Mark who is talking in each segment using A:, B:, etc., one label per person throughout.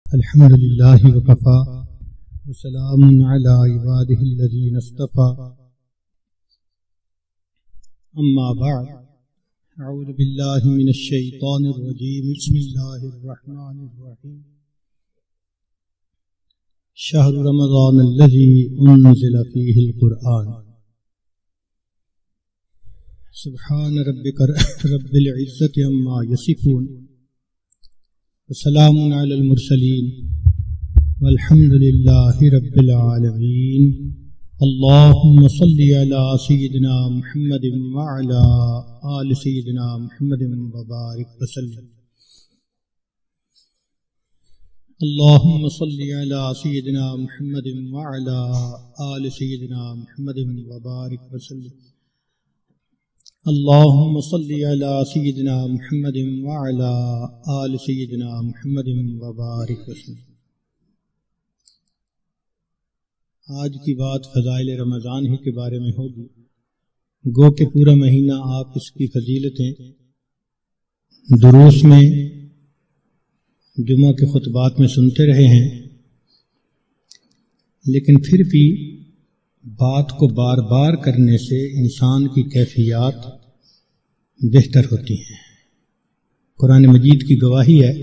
A: الحمد لله وكفى وسلام على عباده الذين اصطفى أما بعد أعوذ بالله من الشيطان الرجيم بسم الله الرحمن الرحيم شهر رمضان الذي أنزل فيه القرآن سبحان ربك رب العزة عما يصفون وسلام على المرسلين والحمد لله رب العالمين اللهم صل على سيدنا محمد وعلى آل سيدنا محمد وبارك وسلم اللهم صل على سيدنا محمد وعلى آل سيدنا محمد وبارك وسلم اللهم صل على سيدنا محمد وعلى آل سيدنا محمد وبارك وسلم۔ آج کی بات فضائل رمضان ہی کے بارے میں ہوگی، گو کہ پورا مہینہ آپ اس کی فضیلتیں دروس میں، جمعہ کے خطبات میں سنتے رہے ہیں، لیکن پھر بھی بات کو بار بار کرنے سے انسان کی کیفیات بہتر ہوتی ہیں۔ قرآن مجید کی گواہی ہے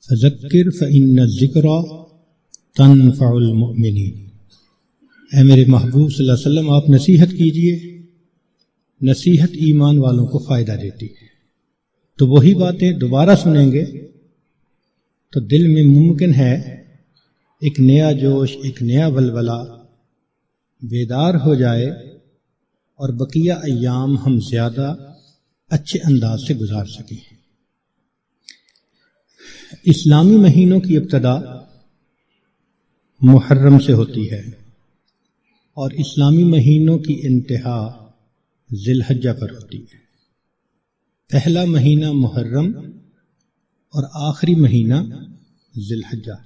A: فذکر فإن الذکریٰ تنفع المؤمنین۔ اے میرے محبوب صلی اللہ علیہ وسلم، آپ نصیحت کیجئے، نصیحت ایمان والوں کو فائدہ دیتی ہے۔ تو وہی باتیں دوبارہ سنیں گے تو دل میں ممکن ہے ایک نیا جوش، ایک نیا ولولہ بیدار ہو جائے اور بقیہ ایام ہم زیادہ اچھے انداز سے گزار سکیں۔ اسلامی مہینوں کی ابتدا محرم سے ہوتی ہے اور اسلامی مہینوں کی انتہا ذی الحجہ پر ہوتی ہے۔ پہلا مہینہ محرم اور آخری مہینہ ذی الحجہ۔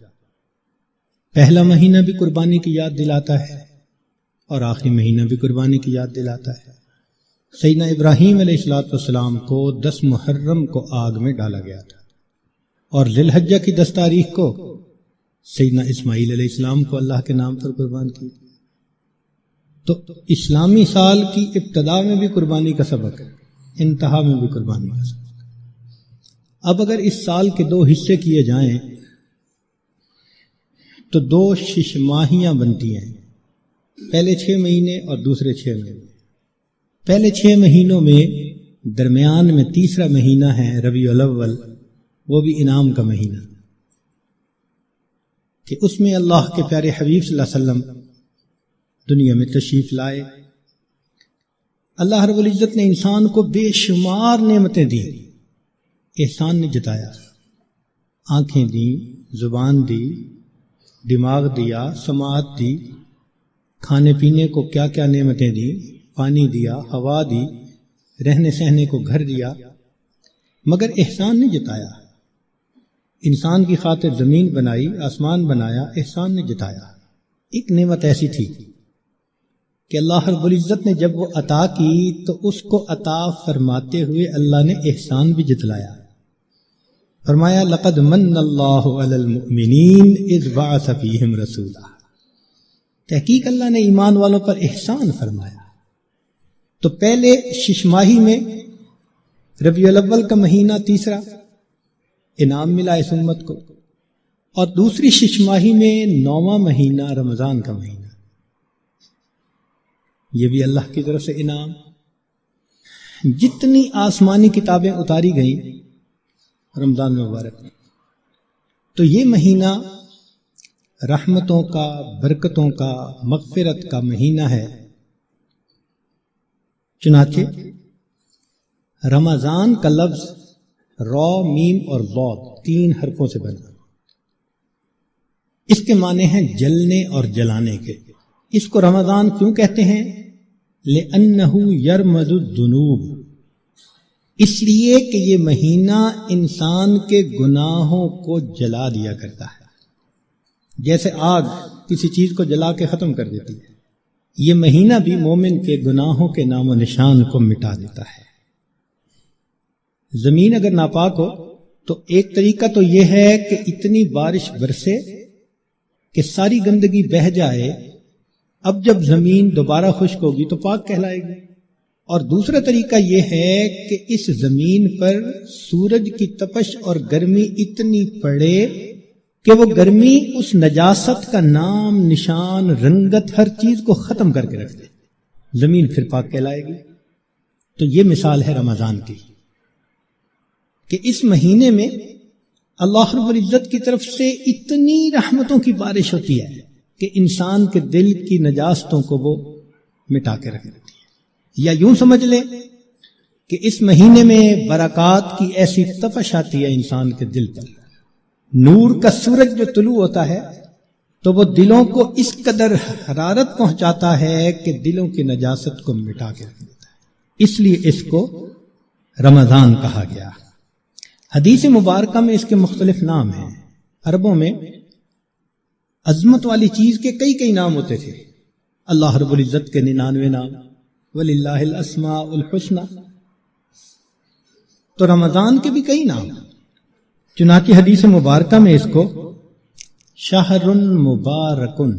A: پہلا مہینہ بھی قربانی کی یاد دلاتا ہے اور آخری مہینہ بھی قربانی کی یاد دلاتا ہے۔ سیدنا ابراہیم علیہ السلام کو 10 محرم کو آگ میں ڈالا گیا تھا اور ذی الحجہ کی 10 تاریخ کو سیدنا اسماعیل علیہ السلام کو اللہ کے نام پر قربان کی۔ تو اسلامی سال کی ابتدا میں بھی قربانی کا سبق ہے، انتہا میں بھی قربانی کا سبق ہے۔ اب اگر اس سال کے 2 حصے کیے جائیں تو 2 شش ماہیاں بنتی ہیں، پہلے 6 مہینے اور دوسرے 6 مہینے۔ پہلے 6 مہینوں میں درمیان میں تیسرا مہینہ ہے ربیع الاول، وہ بھی انعام کا مہینہ، کہ اس میں اللہ کے پیارے حبیب صلی اللہ علیہ وسلم دنیا میں تشریف لائے۔ اللہ رب العزت نے انسان کو بے شمار نعمتیں دی، احسان نے جتایا، آنکھیں دیں، زبان دی، دماغ دیا، سماعت دی، کھانے پینے کو کیا کیا نعمتیں دی، پانی دیا، ہوا دی، رہنے سہنے کو گھر دیا، مگر احسان نے جتایا۔ انسان کی خاطر زمین بنائی، آسمان بنایا، احسان نے جتایا۔ ایک نعمت ایسی تھی کہ اللہ رب العزت نے جب وہ عطا کی تو اس کو عطا فرماتے ہوئے اللہ نے احسان بھی جتلایا۔ فرمایا لقد من اللہ علی المؤمنین اذ بعث فیہم رسولا۔ تحقیق اللہ نے ایمان والوں پر احسان فرمایا۔ تو پہلے 6 ماہی میں ربیع الاول کا مہینہ تیسرا انعام ملا اس امت کو، اور دوسری 6 ماہی میں 9واں مہینہ رمضان کا مہینہ، یہ بھی اللہ کی طرف سے انعام۔ جتنی آسمانی کتابیں اتاری گئیں رمضان مبارک میں، تو یہ مہینہ رحمتوں کا، برکتوں کا، مغفرت کا مہینہ ہے۔ چنانچہ رمضان کا لفظ را، میم اور ضاد 3 حرفوں سے بنا، اس کے معنی ہیں جلنے اور جلانے کے۔ اس کو رمضان کیوں کہتے ہیں؟ لِأَنَّهُ يَرْمَزُ الذُّنُوبَ، اس لیے کہ یہ مہینہ انسان کے گناہوں کو جلا دیا کرتا ہے، جیسے آگ کسی چیز کو جلا کے ختم کر دیتی ہے، یہ مہینہ بھی مومن کے گناہوں کے نام و نشان کو مٹا دیتا ہے۔ زمین اگر ناپاک ہو تو ایک طریقہ تو یہ ہے کہ اتنی بارش برسے کہ ساری گندگی بہہ جائے، اب جب زمین دوبارہ خشک ہوگی تو پاک کہلائے گی۔ اور دوسرا طریقہ یہ ہے کہ اس زمین پر سورج کی تپش اور گرمی اتنی پڑے کہ وہ گرمی اس نجاست کا نام، نشان، رنگت، ہر چیز کو ختم کر کے رکھ دے، زمین پھر پاک کہلائے گی۔ تو یہ مثال ہے رمضان کی کہ اس مہینے میں اللہ رب العزت کی طرف سے اتنی رحمتوں کی بارش ہوتی ہے کہ انسان کے دل کی نجاستوں کو وہ مٹا کے رکھ دیتی ہے۔ یا یوں سمجھ لیں کہ اس مہینے میں برکات کی ایسی تپش آتی ہے انسان کے دل پر، نور کا سورج جو طلوع ہوتا ہے تو وہ دلوں کو اس قدر حرارت پہنچاتا ہے کہ دلوں کی نجاست کو مٹا کے رکھ دیتا ہے، اس لیے اس کو رمضان کہا گیا۔ حدیث مبارکہ میں اس کے مختلف نام ہیں۔ عربوں میں عظمت والی چیز کے کئی نام ہوتے تھے، اللہ رب العزت کے 99 نام، وَلِلَّهِ الْأَسْمَاءُ الْحُسْنَى، تو رمضان کے بھی کئی نام، چنانچہ حدیث مبارکہ میں اس کو شہر مبارکن،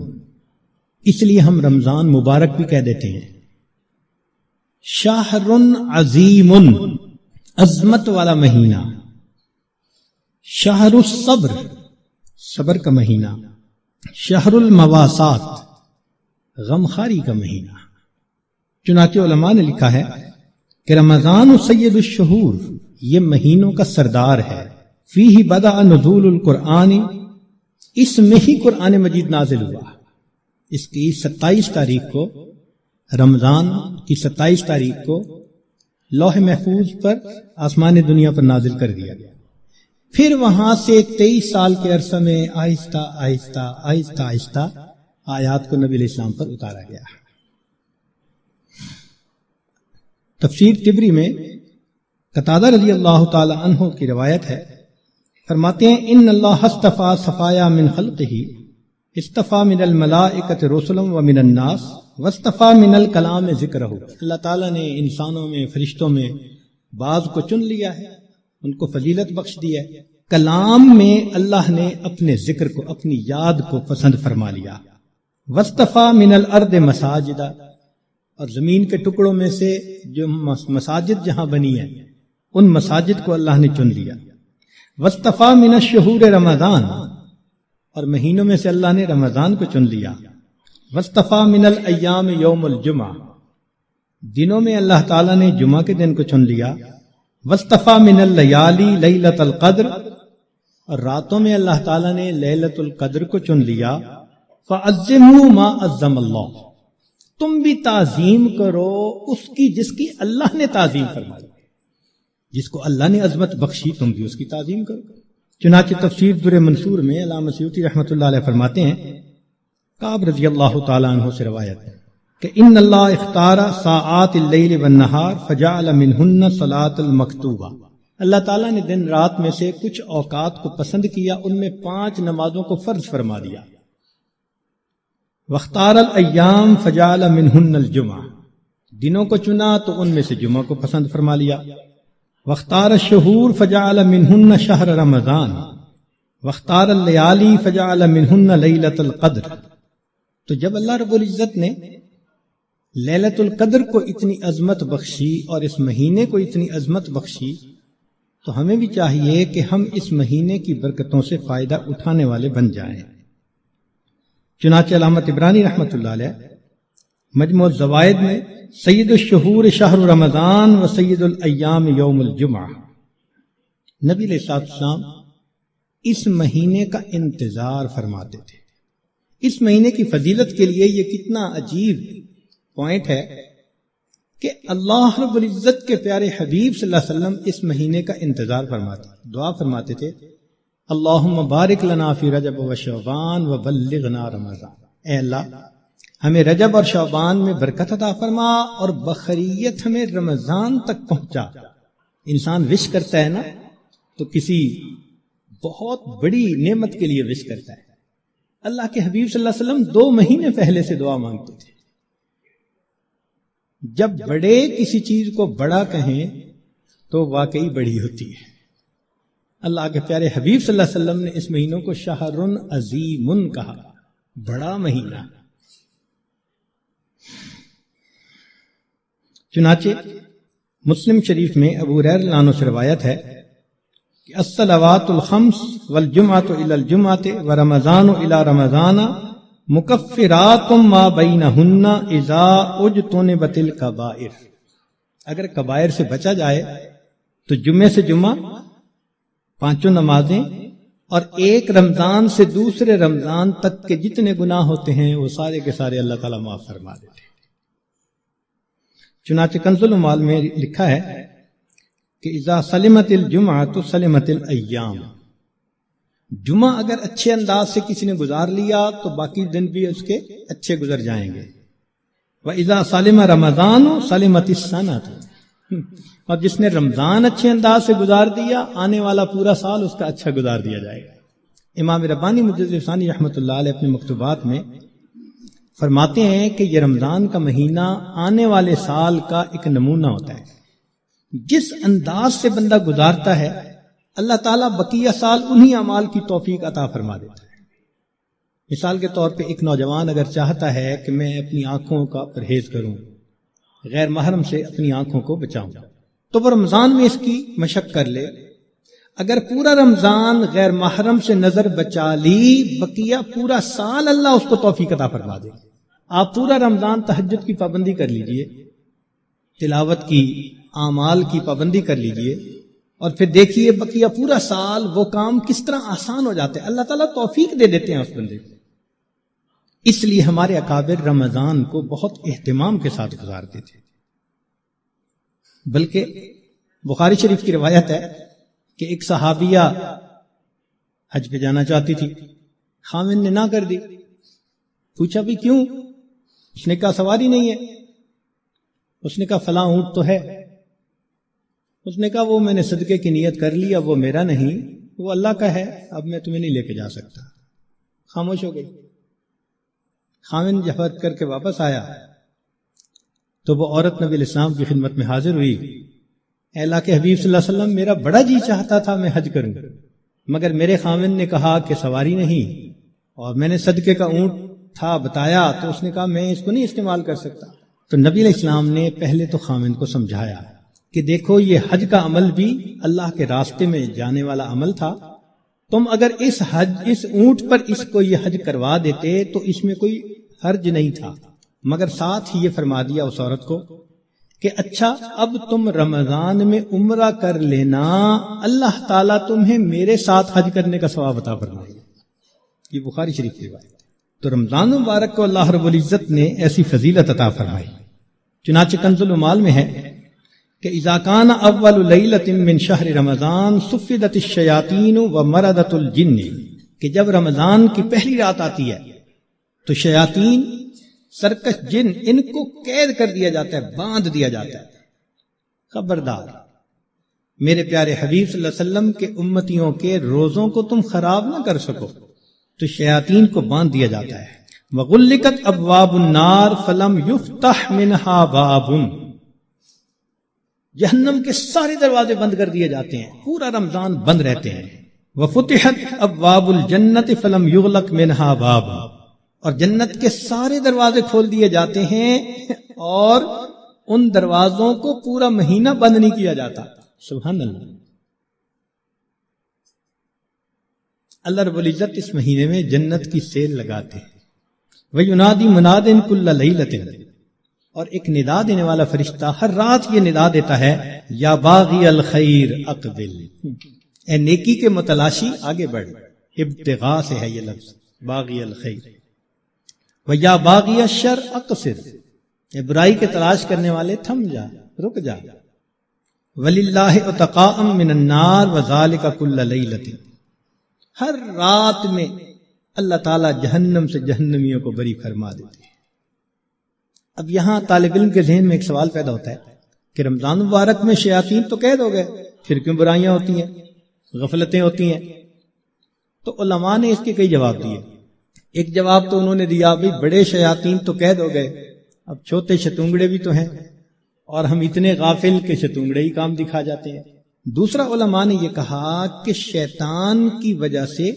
A: اس لیے ہم رمضان مبارک بھی کہہ دیتے ہیں، شہر عظیم، عظمت والا مہینہ، شہر الصبر، صبر کا مہینہ، شہر المواسات، غمخاری کا مہینہ۔ چنانچہ علماء نے لکھا ہے کہ رمضان سید الشہور، یہ مہینوں کا سردار ہے، فیہ بدأ نزول القرآن، اس میں ہی قرآن مجید نازل ہوا۔ اس کی 27 تاریخ کو، رمضان کی 27 تاریخ کو لوح محفوظ پر آسمان دنیا پر نازل کر دیا گیا، پھر وہاں سے 23 سال کے عرصہ میں آہستہ آہستہ آیات کو نبی علیہ السلام پر اتارا گیا۔ تفسیر طبری میں قتادہ رضی اللہ تعالی عنہ کی روایت ہے، فرماتے ہیں ان اللہ اصطفى صفایا من خلقہ، اصطفى من الملائکۃ رسلا ومن الناس واصطفى من الکلام ذکرہ، اللہ تعالیٰ نے انسانوں میں، فرشتوں میں بعض کو چن لیا ہے، ان کو فضیلت بخش دی ہے، کلام میں اللہ نے اپنے ذکر کو، اپنی یاد کو پسند فرما لیا، واصطفى من الارض مساجدا، اور زمین کے ٹکڑوں میں سے جو مساجد جہاں بنی ہیں ان مساجد کو اللہ نے چن لیا، واصطفى من الشہور رمضان، اور مہینوں میں سے اللہ نے رمضان کو چن لیا، واصطفى من الایام یوم الجمعہ، دنوں میں اللہ تعالیٰ نے جمعہ کے دن کو چن لیا، واصطفى من اللیالی لیلۃ القدر، اور راتوں میں اللہ تعالیٰ نے لیلۃ القدر کو چن لیا، فعظموا ما عظم اللہ، تم بھی تعظیم کرو اس کی جس کی اللہ نے تعظیم فرمائی، جس کو اللہ نے عظمت بخشی تم بھی اس کی تعظیم کرو۔ چنانچہ تفسیر در منصور میں علامہ سیوطی رحمۃ اللہ علیہ فرماتے ہیں، کعب رضی اللہ تعالیٰ عنہ سے روایت ہے کہ ان اللہ اختار ساعات اللیل والنہار فجعل منہن صلاۃ المکتوبہ، اللہ تعالیٰ نے دن رات میں سے کچھ اوقات کو پسند کیا، ان میں 5 نمازوں کو فرض فرما دیا، واختار الایام فجعل منہن الجمعہ، دنوں کو چنا تو ان میں سے جمعہ کو پسند فرما لیا، واختار الشہور فجعل منہن شہر رمضان، واختار اللیالی فجعل منہن لیلۃ القدر۔ تو جب اللہ رب العزت نے لیلۃ القدر کو اتنی عظمت بخشی اور اس مہینے کو اتنی عظمت بخشی، تو ہمیں بھی چاہیے کہ ہم اس مہینے کی برکتوں سے فائدہ اٹھانے والے بن جائیں۔ چنانچہ علامہ طبرانی رحمۃ اللہ علیہ مجموع الزوائد میں سید الشہور شہر رمضان و سید الایام یوم الجمعہ، نبی علیہ السلام اس مہینے کا انتظار فرماتے تھے۔ اس مہینے کی فضیلت کے لیے یہ کتنا عجیب پوائنٹ ہے کہ اللہ رب العزت کے پیارے حبیب صلی اللہ علیہ وسلم اس مہینے کا انتظار فرماتے، دعا فرماتے تھے، اللہم بارک لنا فی رجب و شعبان و بلغنا رمضان، اے اللہ ہمیں رجب اور شعبان میں برکت عطا فرما اور بخیریت ہمیں رمضان تک پہنچا۔ انسان وش کرتا ہے نا تو کسی بہت بڑی نعمت کے لیے وش کرتا ہے، اللہ کے حبیب صلی اللہ علیہ وسلم 2 مہینے پہلے سے دعا مانگتے تھے۔ جب بڑے کسی چیز کو بڑا کہیں تو واقعی بڑی ہوتی ہے، اللہ کے پیارے حبیب صلی اللہ علیہ وسلم نے اس مہینوں کو شہر عظیم کہا، بڑا مہینہ۔ چنانچہ مسلم شریف میں ابو ہریرہ رضی اللہ عنہ سے روایت ہے کہ الصلوات الخمس والجمعۃ الی الجمعۃ ورمضان الی رمضان مکفرات ما بینہن اذا اجتنبت الکبائر۔ اگر کبائر سے بچا جائے تو جمعے سے جمعہ 5 نمازیں اور ایک رمضان سے دوسرے رمضان تک کے جتنے گناہ ہوتے ہیں وہ سارے کے سارے اللہ تعالیٰ معاف فرما دیتے ہیں۔ چنانچہ کنز العمال میں لکھا ہے کہ اذا سلمت الجمعۃ سلمت الایام، جمعہ اگر اچھے انداز سے کسی نے گزار لیا تو باقی دن بھی اس کے اچھے گزر جائیں گے۔ وَإِذَا سَلِمَ رَمَضَانُ سَلِمَتِ السَّنَةُ، اور جس نے رمضان اچھے انداز سے گزار دیا آنے والا پورا سال اس کا اچھا گزار دیا جائے گا۔ امام ربانی مجدد ثانی رحمۃ اللہ علیہ اپنے مکتوبات میں فرماتے ہیں کہ یہ رمضان کا مہینہ آنے والے سال کا ایک نمونہ ہوتا ہے۔ جس انداز سے بندہ گزارتا ہے اللہ تعالیٰ بقیہ سال انہی اعمال کی توفیق عطا فرما دیتا ہے۔ مثال کے طور پہ ایک نوجوان اگر چاہتا ہے کہ میں اپنی آنکھوں کا پرہیز کروں، غیر محرم سے اپنی آنکھوں کو بچاؤں، تو وہ رمضان میں اس کی مشق کر لے۔ اگر پورا رمضان غیر محرم سے نظر بچا لی، بقیہ پورا سال اللہ اس کو توفیق عطا فرما دے۔ آپ پورا رمضان تہجد کی پابندی کر لیجئے، تلاوت کی، اعمال کی پابندی کر لیجئے، اور پھر دیکھیے بقیہ پورا سال وہ کام کس طرح آسان ہو جاتے ہیں، اللہ تعالیٰ توفیق دے دیتے ہیں اس بندے کو۔ اس لیے ہمارے اکابر رمضان کو بہت اہتمام کے ساتھ گزارتے تھے۔ بلکہ بخاری شریف کی روایت ہے کہ ایک صحابیہ حج پہ جانا چاہتی تھی، خاوند نے نہ کر دی۔ پوچھا بھی کیوں؟ اس نے کہا سواری نہیں ہے۔ اس نے کہا فلاں اونٹ تو ہے۔ اس نے کہا وہ میں نے صدقے کی نیت کر لی، اب وہ میرا نہیں، وہ اللہ کا ہے، اب میں تمہیں نہیں لے کے جا سکتا۔ خاموش ہو گئی۔ خاوند جب حج کر کے واپس آیا تو وہ عورت نبی علیہ السلام کی خدمت میں حاضر ہوئی۔ اے اللہ کے حبیب صلی اللہ علیہ وسلم، میرا بڑا جی چاہتا تھا میں حج کروں، مگر میرے خاوند نے کہا کہ سواری نہیں، اور میں نے صدقے کا اونٹ تھا بتایا تو اس نے کہا میں اس کو نہیں استعمال کر سکتا۔ تو نبی علیہ السلام نے پہلے تو خاوند کو سمجھایا کہ دیکھو یہ حج کا عمل بھی اللہ کے راستے میں جانے والا عمل تھا، تم اگر اس اونٹ پر اس کو یہ حج کروا دیتے تو اس میں کوئی حرج نہیں تھا، مگر ساتھ ہی یہ فرما دیا اس عورت کو کہ اچھا اب تم رمضان میں عمرہ کر لینا، اللہ تعالیٰ تمہیں میرے ساتھ حج کرنے کا ثواب عطا فرمائے گا۔ یہ بخاری شریف کی روایت ہے۔ تو رمضان مبارک کو اللہ رب العزت نے ایسی فضیلت عطا فرمائی۔ چنانچہ کنز العمال میں ہے کہ اذا کان اول لیلۃ من شہر رمضان صفدت الشیاطین ومردت الجن، کہ جب رمضان کی پہلی رات آتی ہے تو شیاطین، سرکش جن، ان کو قید کر دیا جاتا ہے، باندھ دیا جاتا ہے۔ خبردار، میرے پیارے حبیب صلی اللہ علیہ وسلم کے امتیوں کے روزوں کو تم خراب نہ کر سکو، تو شیاطین کو باندھ دیا جاتا ہے۔ وغلقت ابواب النار فلم یفتح منہا باب، جہنم کے سارے دروازے بند کر دیے جاتے ہیں، پورا رمضان بند رہتے ہیں۔ وفتحت ابواب الجنت فلم یغلق منہا باب، اور جنت کے سارے دروازے کھول دیے جاتے ہیں اور ان دروازوں کو پورا مہینہ بند نہیں کیا جاتا۔ سبحان اللہ۔ اللہ رب العزت اس مہینے میں جنت کی سیل لگاتے ہیں۔ وَيُنَادِي مُنَادٍ كُلَّ لَيْلَةٍ، اور ایک ندا دینے والا فرشتہ ہر رات یہ ندا دیتا ہے، یا باغی الخیر اقبل، اے نیکی کے متلاشی آگے بڑھ۔ ابتغاء سے ہے یہ لفظ، باغی الخیر۔ وَيَا بَاغِيَ الشَّرِّ اقصر، اے برائی کے تلاش کرنے والے تھم جا، رک جا۔ وَلِلَّهِ عُتَقَاءً مِّنَ النَّارِ وَذَلِكَ كُلَّ لَيْلَةٍ، ہر رات میں اللہ تعالیٰ جہنم سے جہنمیوں کو بری فرما دیتے ہیں۔ اب یہاں طالب علم کے ذہن میں ایک سوال پیدا ہوتا ہے کہ رمضان مبارک میں شیاطین تو قید ہو گئے، پھر کیوں برائیاں ہوتی ہیں، غفلتیں ہوتی ہیں؟ تو علماء نے اس کے کئی جواب دیے۔ ایک جواب تو انہوں نے دیا بھئی بڑے شیاطین تو قید ہو گئے، اب چھوٹے شتونگڑے بھی تو ہیں، اور ہم اتنے غافل کہ شتونگڑے ہی کام دکھا جاتے ہیں۔ دوسرا علماء نے یہ کہا کہ شیطان کی وجہ سے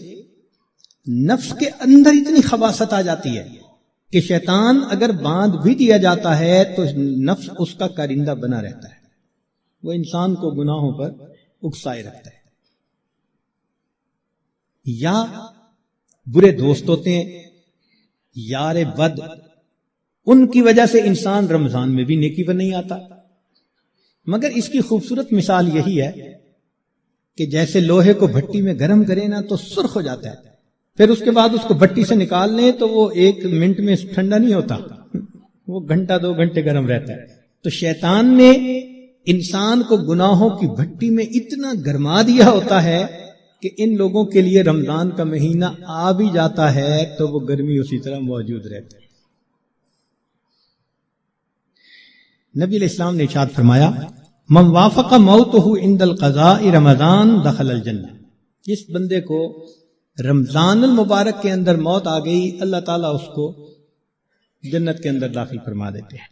A: نفس کے اندر اتنی خباثت آ جاتی ہے کہ شیطان اگر باندھ بھی دیا جاتا ہے تو نفس اس کا کارندہ بنا رہتا ہے، وہ انسان کو گناہوں پر اکسائے رکھتا ہے۔ یا برے دوست ہوتے ہیں، یار بد، ان کی وجہ سے انسان رمضان میں بھی نیکی پر نہیں آتا۔ مگر اس کی خوبصورت مثال یہی ہے کہ جیسے لوہے کو بھٹی میں گرم کرے نا تو سرخ ہو جاتا ہے، پھر اس کے بعد اس کو بھٹی سے نکال لیں تو وہ 1 منٹ میں ٹھنڈا نہیں ہوتا، وہ گھنٹہ 2 گھنٹے گرم رہتا ہے۔ تو شیطان نے انسان کو گناہوں کی بھٹی میں اتنا گرما دیا ہوتا ہے کہ ان لوگوں کے لیے رمضان کا مہینہ آ بھی جاتا ہے تو وہ گرمی اسی طرح موجود رہتی ہے۔ نبی علیہ السلام نے ارشاد فرمایا، من وافق موتہ عند القضاء رمضان دخل الجنہ، جس بندے کو رمضان المبارک کے اندر موت آ گئی، اللہ تعالیٰ اس کو جنت کے اندر داخل فرما دیتے ہیں۔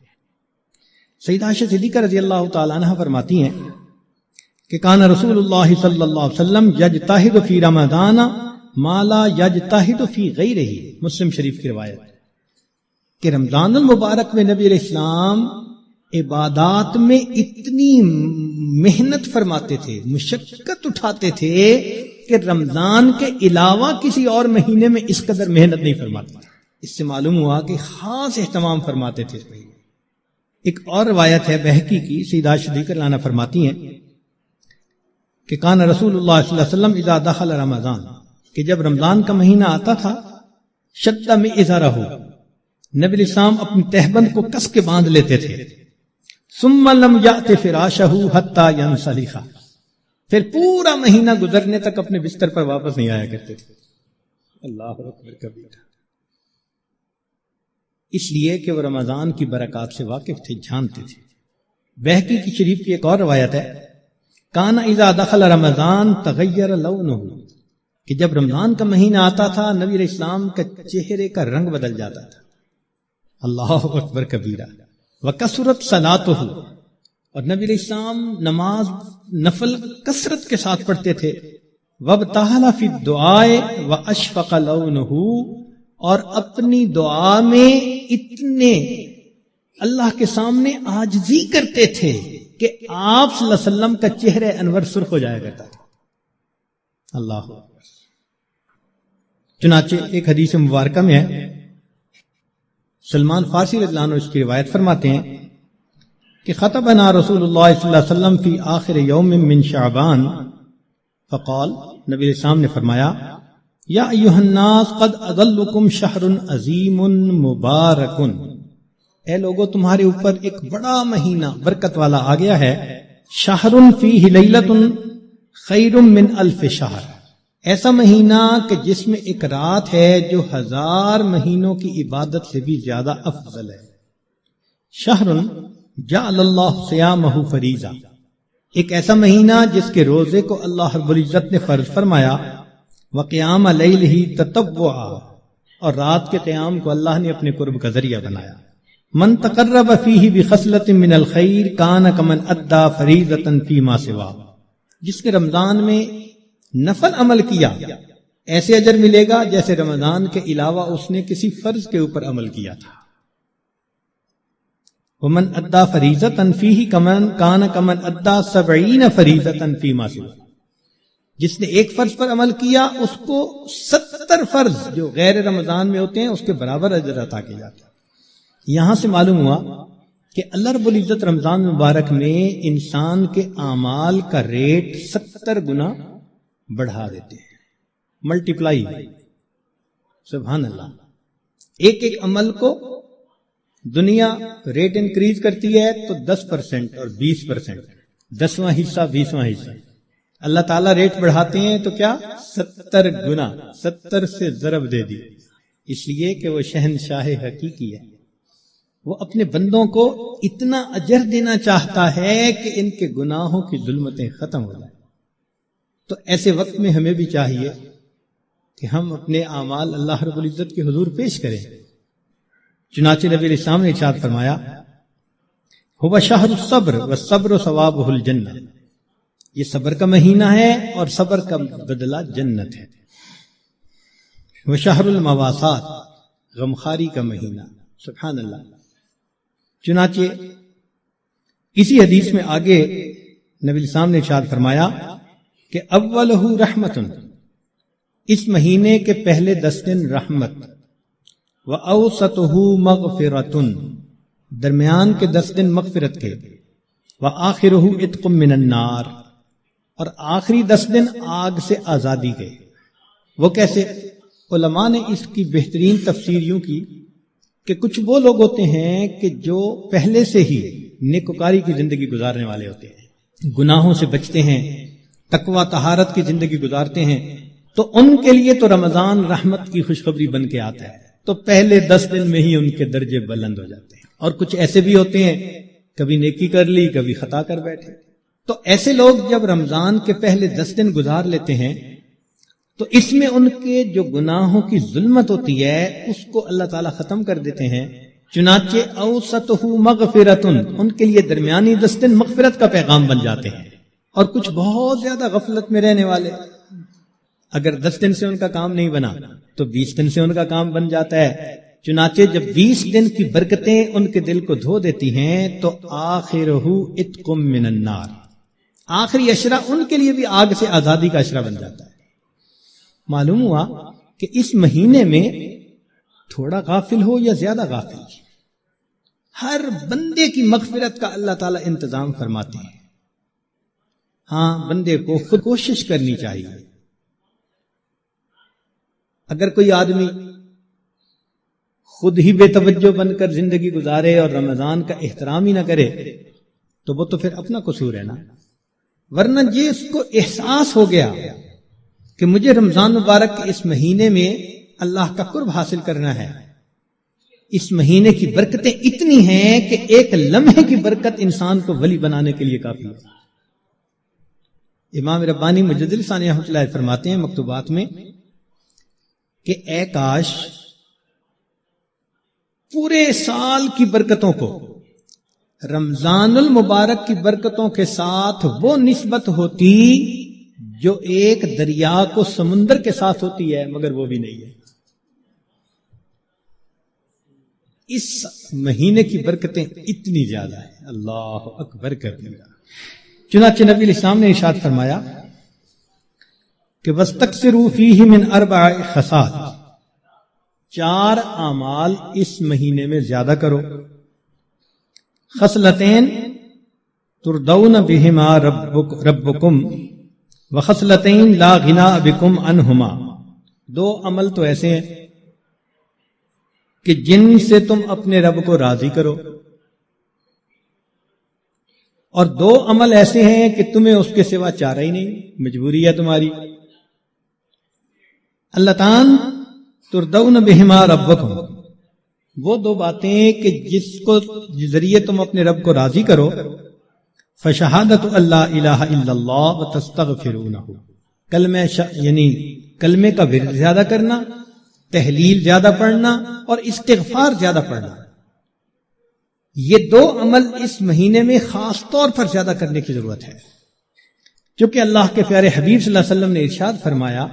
A: سیدہ عائشہ صدیقہ رضی اللہ تعالیٰ عنہ فرماتی ہیں کہ کان رسول اللہ صلی اللہ علیہ وسلم یجتہد فی رمضان ما لا یجتہد فی غیرہ، مسلم شریف کی روایت کہ رمضان المبارک میں نبی علیہ السلام عبادات میں اتنی محنت فرماتے تھے، مشقت اٹھاتے تھے کہ رمضان کے علاوہ کسی اور مہینے میں اس قدر محنت نہیں فرماتے تھے۔ اس سے معلوم ہوا کہ خاص اہتمام فرماتے تھے اس مہینے۔ ایک اور روایت ہے بہقی کی، سیدہ صدیقہ عنہ فرماتی ہیں کہ کان رسول اللہ صلی اللہ علیہ وسلم اذا دخل رمضان، کہ جب رمضان کا مہینہ آتا تھا، شد میں ازارہ، نبی علیہ السلام اپنی تہبند کو کس کے باندھ لیتے تھے، ثم لم یأت فراشہ حتی ینسلخ، پھر پورا مہینہ گزرنے تک اپنے بستر پر واپس نہیں آیا کرتے تھے۔ اللہ اکبر کبیرہ، اس لیے کہ وہ رمضان کی برکات سے واقف تھے، جانتے تھے۔ بہقی کی شریف کی ایک اور روایت ہے، کان اذا دخل رمضان تغیر لونہ، کہ جب رمضان کا مہینہ آتا تھا نبی علیہ السلام کا چہرے کا رنگ بدل جاتا تھا۔ اللہ اکبر کبیرہ، وکثرت صلاتہ، اور نبی علیہ السلام نماز نفل کثرت کے ساتھ پڑھتے تھے، وابتہل فی الدعاء واشفق لونہ، اور اپنی دعا میں اتنے اللہ کے سامنے عاجزی کرتے تھے کہ آپ صلی اللہ علیہ وسلم کا چہرہ انور سرخ ہو جایا کرتا تھا۔ اللہ، چنانچہ ایک حدیث مبارکہ میں ہے، سلمان فارسی رضی اللہ عنہ اس کی روایت فرماتے ہیں کہ خطبنا رسول اللہ صلی اللہ علیہ وسلم فی آخر یوم من شعبان فقال، نبی علیہ السلام نے فرمایا، یا ایھا الناس قد اظلکم شہر عظیم مبارک، اے لوگو تمہارے اوپر ایک بڑا مہینہ برکت والا آ گیا ہے، شہر فیہ لیلۃ خیر من الف شہر، ایسا مہینہ کہ جس میں ایک رات ہے جو 1000 مہینوں کی عبادت سے بھی زیادہ افضل ہے۔ شہر جعل اللہ صیامہ فریضہ، ایک ایسا مہینہ جس کے روزے کو اللہ رب العزت نے فرض فرمایا، وقیام لیلہ تطوعا، اور رات کے قیام کو اللہ نے اپنے قرب کا ذریعہ بنایا۔ من تقرب فیہ بخصلۃ من الخیر کان کمن ادی فریضۃ فیما سوا، جس نے رمضان میں نفل عمل کیا ایسے اجر ملے گا جیسے رمضان کے علاوہ اس نے کسی فرض کے اوپر عمل کیا تھا۔ ومن ادی فریضۃ فیہ کمن کان کمن ادی 70 فریضۃ فیما سوا، جس نے ایک فرض پر عمل کیا اس کو 70 فرض جو غیر رمضان میں ہوتے ہیں اس کے برابر اجر عطا کیا جاتا ہے۔ یہاں سے معلوم ہوا کہ اللہ رب العزت رمضان مبارک میں انسان کے اعمال کا ریٹ 70 گنا بڑھا دیتے ہیں، ملٹیپلائی، سبحان اللہ۔ ایک ایک عمل کو دنیا ریٹ انکریز کرتی ہے تو 10% اور 20%، 10واں حصہ 20واں حصہ، اللہ تعالیٰ ریٹ بڑھاتے ہیں تو کیا 70 گنا، 70 سے ضرب دے دی، اس لیے کہ وہ شہنشاہ حقیقی ہے، وہ اپنے بندوں کو اتنا اجر دینا چاہتا ہے کہ ان کے گناہوں کی ظلمتیں ختم ہو جائیں۔ تو ایسے وقت میں ہمیں بھی چاہیے کہ ہم اپنے اعمال اللہ رب العزت کے حضور پیش کریں۔ چنانچہ نبی علیہ السلام نے ارشاد فرمایا، هو شہر الصبر والصبر ثوابہ الجنہ، یہ صبر کا مہینہ ہے اور صبر کا بدلہ جنت ہے. وشہر المواسات، غمخاری کا مہینہ. سبحان اللہ. چنانچہ اسی حدیث میں آگے نبی الاسلام نے ارشاد فرمایا کہ اولہ رحمت، اس مہینے کے پہلے 10 دن رحمت، وَأَوْسَطُهُ مَغْفِرَةٌ، درمیان کے 10 دن مغفرت کے، وَآخِرُهُ عِتْقٌ مِّنَ النَّارِ، اور آخری 10 دن آگ سے آزادی کے. وہ کیسے؟ علماء نے اس کی بہترین تفسیر یوں کی کہ کچھ وہ لوگ ہوتے ہیں کہ جو پہلے سے ہی نیکوکاری کی زندگی گزارنے والے ہوتے ہیں، گناہوں سے بچتے ہیں، تقوی طہارت کی زندگی گزارتے ہیں، تو ان کے لیے تو رمضان رحمت کی خوشخبری بن کے آتا ہے، تو پہلے 10 دن میں ہی ان کے درجے بلند ہو جاتے ہیں. اور کچھ ایسے بھی ہوتے ہیں کبھی نیکی کر لی کبھی خطا کر بیٹھے. تو ایسے لوگ جب رمضان کے پہلے 10 دن گزار لیتے ہیں تو اس میں ان کے جو گناہوں کی ظلمت ہوتی ہے اس کو اللہ تعالیٰ ختم کر دیتے ہیں. چنانچہ اوسطہ مغفرتن، ان کے لیے درمیانی 10 دن مغفرت کا پیغام بن جاتے ہیں. اور کچھ بہت زیادہ غفلت میں رہنے والے، اگر 10 دن سے ان کا کام نہیں بنا تو 20 دن سے ان کا کام بن جاتا ہے. چنانچہ جب 20 دن کی برکتیں ان کے دل کو دھو دیتی ہیں تو آخرہ عتق من النار، آخری اشرہ ان کے لیے بھی آگ سے آزادی کا اشرہ بن جاتا ہے. معلوم ہوا کہ اس مہینے میں تھوڑا غافل ہو یا زیادہ غافل، ہر بندے کی مغفرت کا اللہ تعالیٰ انتظام فرماتے ہیں. ہاں، بندے کو خود کوشش کرنی چاہیے. اگر کوئی آدمی خود ہی بے توجہ بن کر زندگی گزارے اور رمضان کا احترام ہی نہ کرے تو وہ تو پھر اپنا قصور ہے نا. ورنہ یہ اس کو احساس ہو گیا کہ مجھے رمضان مبارک کے اس مہینے میں اللہ کا قرب حاصل کرنا ہے، اس مہینے کی برکتیں اتنی ہیں کہ ایک لمحے کی برکت انسان کو ولی بنانے کے لیے کافی ہے. امام ربانی مجدد ثانی رحمۃ اللہ فرماتے ہیں مکتوبات میں کہ اے کاش پورے سال کی برکتوں کو رمضان المبارک کی برکتوں کے ساتھ وہ نسبت ہوتی جو ایک دریا کو سمندر کے ساتھ ہوتی ہے، مگر وہ بھی نہیں ہے. اس مہینے کی برکتیں اتنی زیادہ ہیں، اللہ اکبر کبیرہ. چنانچہ نبی الاسلام نے ارشاد فرمایا کہ وَاسْتَكْثِرُوا فِيهِ مِنْ 4 خصال، 4 اعمال اس مہینے میں زیادہ کرو. خصلتین تردون بہما ربکم وخصلتین لا غناء بکم عنہما، 2 عمل تو ایسے ہیں کہ جن سے تم اپنے رب کو راضی کرو، اور 2 عمل ایسے ہیں کہ تمہیں اس کے سوا چارہ ہی نہیں، مجبوری ہے تمہاری. اللتان تردون بہما ربکم، وہ 2 باتیں کہ جس کو ذریعے تم اپنے رب کو راضی کرو. فشہادت اللہ الہ الا اللہ وتستغفرونہ، یعنی کلمے کا ورد زیادہ کرنا، تحلیل زیادہ پڑھنا اور استغفار زیادہ پڑھنا. یہ 2 عمل اس مہینے میں خاص طور پر زیادہ کرنے کی ضرورت ہے، کیونکہ اللہ کے پیارے حبیب صلی اللہ علیہ وسلم نے ارشاد فرمایا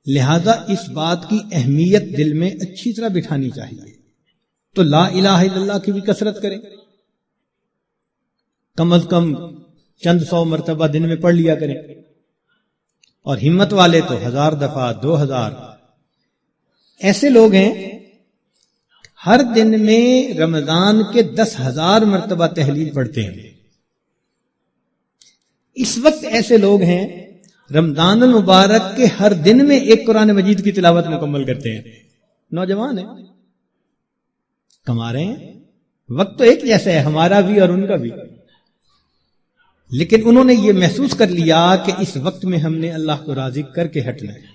A: لہذا اس بات کی اہمیت دل میں اچھی طرح بٹھانی چاہیے. تو لا الہ الا اللہ کی بھی کثرت کریں، کم از کم چند 100 مرتبہ دن میں پڑھ لیا کریں، اور ہمت والے تو 1000 دفعہ 2000. ایسے لوگ ہیں ہر دن میں رمضان کے 10,000 مرتبہ تحلیل پڑھتے ہیں. اس وقت ایسے لوگ ہیں رمضان المبارک کے ہر دن میں ایک قرآن مجید کی تلاوت مکمل کرتے ہیں. نوجوان ہیں، کما رہے ہیں. وقت تو ایک جیسا ہے، ہمارا بھی اور ان کا بھی، لیکن انہوں نے یہ محسوس کر لیا کہ اس وقت میں ہم نے اللہ کو راضی کر کے ہٹنا ہے.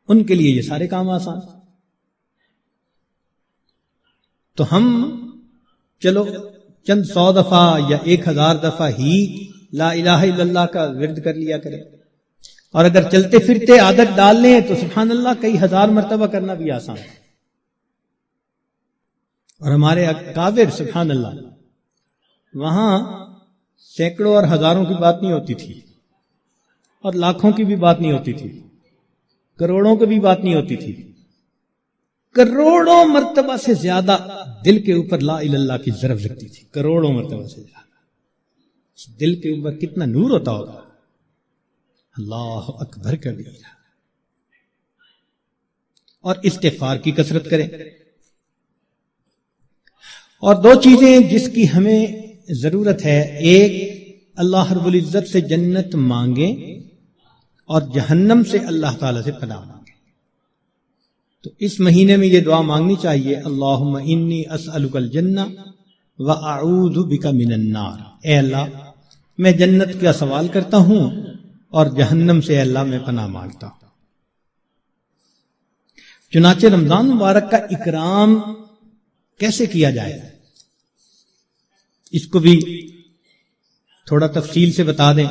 A: ان کے لیے یہ سارے کام آسان. تو ہم چلو چند 100 دفعہ یا 1000 دفعہ ہی لا الہ الا اللہ کا ورد کر لیا کریں، اور اگر چلتے پھرتے عادت ڈال لیں تو سبحان اللہ کئی 1000 مرتبہ کرنا بھی آسان ہے. اور ہمارے اکابر سبحان اللہ وہاں سینکڑوں اور ہزاروں کی بات نہیں ہوتی تھی، اور لاکھوں کی بھی بات نہیں ہوتی تھی، کروڑوں کی بھی بات نہیں ہوتی تھی، کروڑوں مرتبہ سے زیادہ دل کے اوپر لا الہ الا اللہ کی ضرب لگتی تھی، کروڑوں مرتبہ سے زیادہ۔ دل کے اوپر کتنا نور ہوتا ہوگا، اللہ اکبر کبیرہ۔ اور استغفار کی کثرت کریں۔ اور دو چیزیں جس کی ہمیں ضرورت ہے، ایک اللہ رب العزت سے جنت مانگیں اور جہنم سے اللہ تعالی سے پناہ مانگیں۔ تو اس مہینے میں یہ دعا مانگنی چاہیے، اللہم انی اسألک الجنہ واعوذ بک من النار۔ اے اللہ میں جنت کا سوال کرتا ہوں اور جہنم سے اے اللہ میں پناہ مانگتا ہوں۔ چنانچہ رمضان مبارک کا اکرام کیسے کیا جائے، اس کو بھی تھوڑا تفصیل سے بتا دیں۔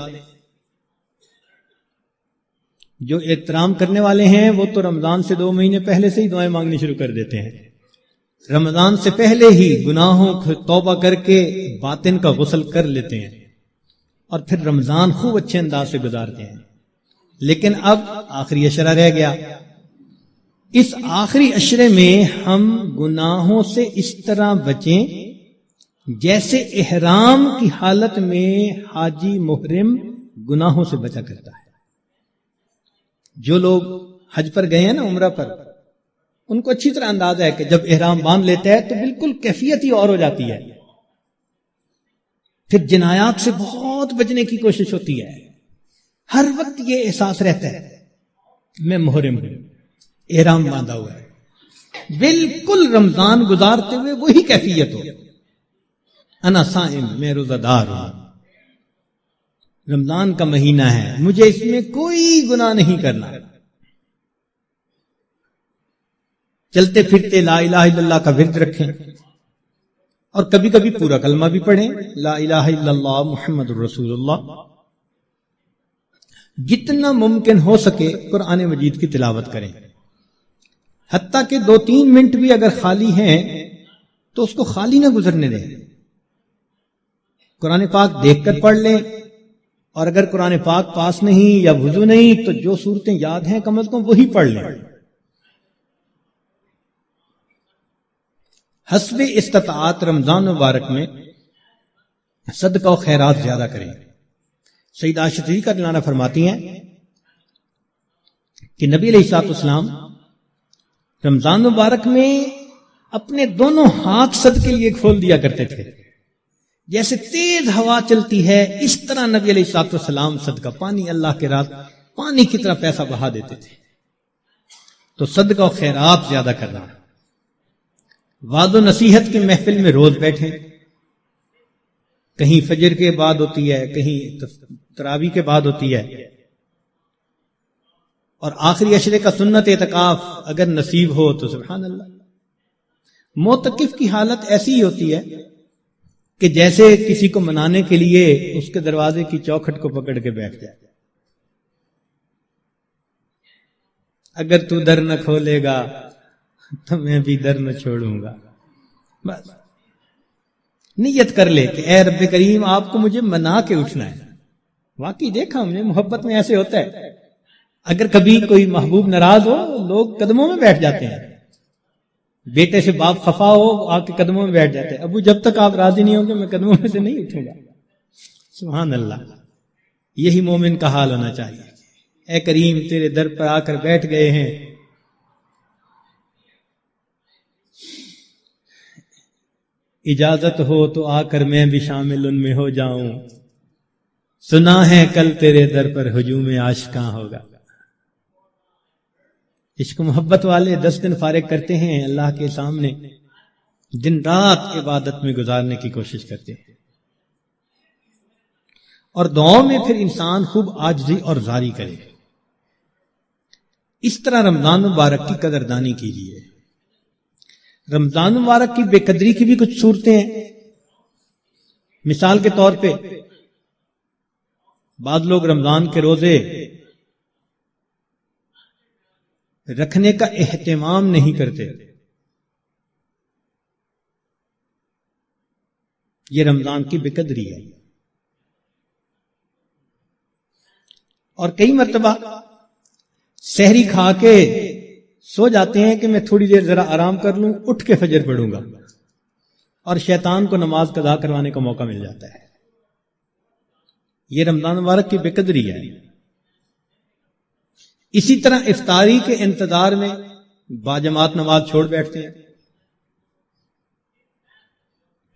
A: جو احترام کرنے والے ہیں وہ تو رمضان سے 2 مہینے پہلے سے ہی دعائیں مانگنی شروع کر دیتے ہیں، رمضان سے پہلے ہی گناہوں کو توبہ کر کے باطن کا غسل کر لیتے ہیں اور پھر رمضان خوب اچھے انداز سے گزارتے ہیں۔ لیکن اب آخری عشرہ رہ گیا، اس آخری عشرے میں ہم گناہوں سے اس طرح بچیں جیسے احرام کی حالت میں حاجی محرم گناہوں سے بچا کرتا ہے۔ جو لوگ حج پر گئے ہیں نا، عمرہ پر، ان کو اچھی طرح اندازہ ہے کہ جب احرام باندھ لیتا ہے تو بالکل کیفیت ہی اور ہو جاتی ہے، پھر جنایات سے بہت بچنے کی کوشش ہوتی ہے، ہر وقت یہ احساس رہتا ہے میں محرم ہوں، احرام باندھا ہوا ہے، بالکل رمضان گزارتے ہوئے وہی کیفیت ہو، انا صائم، میں روزہ دار ہوں، رمضان کا مہینہ ہے، مجھے اس میں کوئی گناہ نہیں کرنا۔ چلتے پھرتے لا الہ الا اللہ کا ورد رکھیں، اور کبھی کبھی پورا کلمہ بھی پڑھیں، لا الہ الا اللہ محمد الرسول اللہ۔ جتنا ممکن ہو سکے قرآن مجید کی تلاوت کریں، حتیٰ کہ 2-3 منٹ بھی اگر خالی ہیں تو اس کو خالی نہ گزرنے دیں، قرآن پاک دیکھ کر پڑھ لیں، اور اگر قرآن پاک پاس نہیں یا وضو نہیں تو جو صورتیں یاد ہیں کم از کم وہی پڑھ لیں۔ حسب استطاعت رمضان مبارک میں صدقہ و خیرات زیادہ کریں۔ سیدہ عائشہ صدیقہ رضی اللہ عنہا فرماتی ہیں کہ نبی علیہ الصلوۃ والسلام رمضان مبارک میں اپنے دونوں ہاتھ صدقے کے لیے کھول دیا کرتے تھے، جیسے تیز ہوا چلتی ہے اس طرح نبی علیہ الصلوۃ والسلام صدقہ، پانی اللہ کے راہ پانی کی طرح پیسہ بہا دیتے تھے۔ تو صدقہ و خیرات زیادہ کرنا، وعد و نصیحت کی محفل میں روز بیٹھیں، کہیں فجر کے بعد ہوتی ہے، کہیں تراویح کے بعد ہوتی ہے، اور آخری عشرے کا سنت اعتکاف اگر نصیب ہو تو سبحان اللہ۔ معتکف کی حالت ایسی ہی ہوتی ہے کہ جیسے کسی کو منانے کے لیے اس کے دروازے کی چوکھٹ کو پکڑ کے بیٹھ جائے، اگر تو در نہ کھولے گا تو میں بھی در نہ چھوڑوں گا۔ بس نیت کر لے کہ اے رب کریم آپ کو مجھے منا کے اٹھنا ہے۔ واقعی دیکھا ہم نے، محبت میں ایسے ہوتا ہے، اگر کبھی کوئی محبوب ناراض ہو لوگ قدموں میں بیٹھ جاتے ہیں، بیٹے سے باپ خفا ہو آپ کے قدموں میں بیٹھ جاتے ہیں، ابو جب تک آپ راضی نہیں ہوں گے میں قدموں میں سے نہیں اٹھوں گا۔ سبحان اللہ، یہی مومن کا حال ہونا چاہیے۔ اے کریم تیرے در پر آ کر بیٹھ گئے ہیں، اجازت ہو تو آ کر میں بھی شامل ان میں ہو جاؤں، سنا ہے کل تیرے در پر ہجوم عاشقاں ہوگا۔ عشق محبت والے 10 دن فارغ کرتے ہیں اللہ کے سامنے، دن رات عبادت میں گزارنے کی کوشش کرتے ہیں، اور دعاؤں میں پھر انسان خوب عاجزی اور زاری کرے۔ اس طرح رمضان مبارک کی قدردانی کیجیے۔ رمضان مبارک کی بے قدری کی بھی کچھ صورتیں ہیں۔ مثال کے طور پہ بعض لوگ رمضان کے روزے رکھنے کا اہتمام نہیں کرتے، یہ رمضان کی بے قدری ہے۔ اور کئی مرتبہ سحری کھا کے سو جاتے ہیں کہ میں تھوڑی دیر ذرا آرام کر لوں، اٹھ کے فجر پڑھوں گا، اور شیطان کو نماز قضا کروانے کا موقع مل جاتا ہے۔ یہ رمضان مبارک کی بے قدری ہے۔ اسی طرح افطاری کے انتظار میں باجماعت نماز چھوڑ بیٹھتے ہیں،